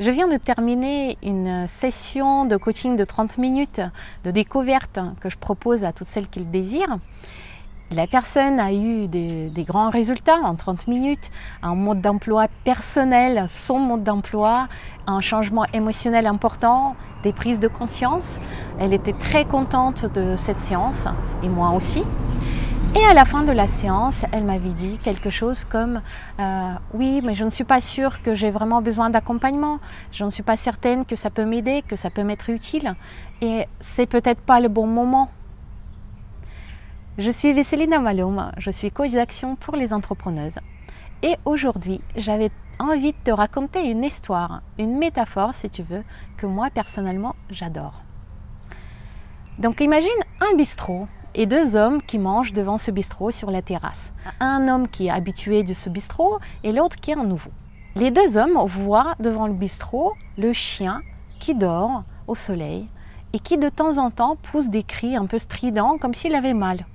Je viens de terminer une session de coaching de 30 minutes de découverte que je propose à toutes celles qui le désirent. La personne a eu des grands résultats en 30 minutes, un mode d'emploi personnel, son mode d'emploi, un changement émotionnel important, des prises de conscience. Elle était très contente de cette séance, et moi aussi. Et à la fin de la séance, elle m'avait dit quelque chose comme oui, mais je ne suis pas sûre que j'ai vraiment besoin d'accompagnement. Je ne suis pas certaine que ça peut m'aider, que ça peut m'être utile. Et c'est peut-être pas le bon moment. Je suis Vesselina Malum, je suis coach d'action pour les entrepreneuses. Et aujourd'hui, j'avais envie de te raconter une histoire, une métaphore si tu veux, que moi personnellement j'adore. Donc imagine un bistrot et deux hommes qui mangent devant ce bistrot sur la terrasse. Un homme qui est habitué de ce bistrot et l'autre qui est un nouveau. Les deux hommes voient devant le bistrot le chien qui dort au soleil et qui de temps en temps pousse des cris un peu stridents comme s'il avait mal.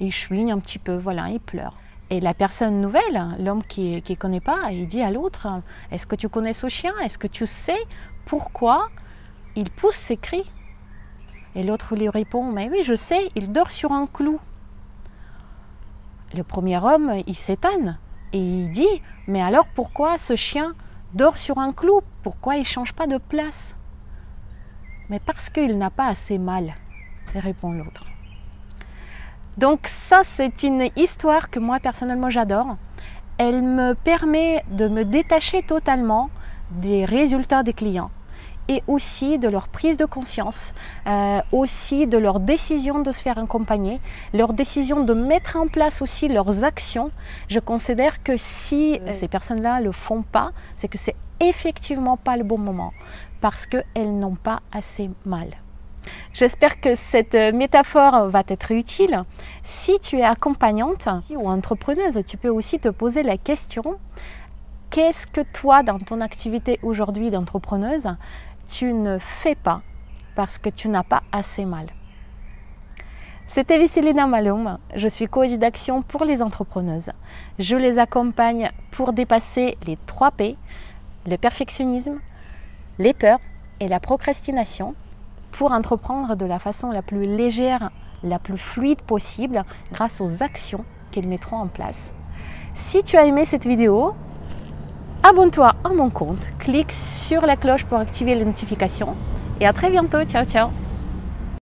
Il chouigne un petit peu, voilà, il pleure. Et la personne nouvelle, l'homme qui ne connaît pas, il dit à l'autre « Est-ce que tu connais ce chien? Est-ce que tu sais pourquoi il pousse ses cris ?» Et l'autre lui répond « Mais oui, je sais, il dort sur un clou. » Le premier homme, il s'étonne et il dit « Mais alors pourquoi ce chien dort sur un clou? Pourquoi il ne change pas de place ?»« Mais parce qu'il n'a pas assez mal, » répond l'autre. Donc ça, c'est une histoire que moi personnellement j'adore. Elle me permet de me détacher totalement des résultats des clients et aussi de leur prise de conscience, aussi de leur décision de se faire accompagner, leur décision de mettre en place aussi leurs actions. Je considère que si ces personnes-là ne le font pas, c'est que c'est effectivement pas le bon moment parce qu'elles n'ont pas assez mal. J'espère que cette métaphore va t'être utile. Si tu es accompagnante ou entrepreneuse, tu peux aussi te poser la question: qu'est-ce que toi, dans ton activité aujourd'hui d'entrepreneuse, tu ne fais pas parce que tu n'as pas assez mal? C'était Vesselina Malum, je suis coach d'action pour les entrepreneuses. Je les accompagne pour dépasser les 3 P, le perfectionnisme, les peurs et la procrastination, pour entreprendre de la façon la plus légère, la plus fluide possible grâce aux actions qu'ils mettront en place. Si tu as aimé cette vidéo, abonne-toi à mon compte, clique sur la cloche pour activer les notifications et à très bientôt. Ciao, ciao!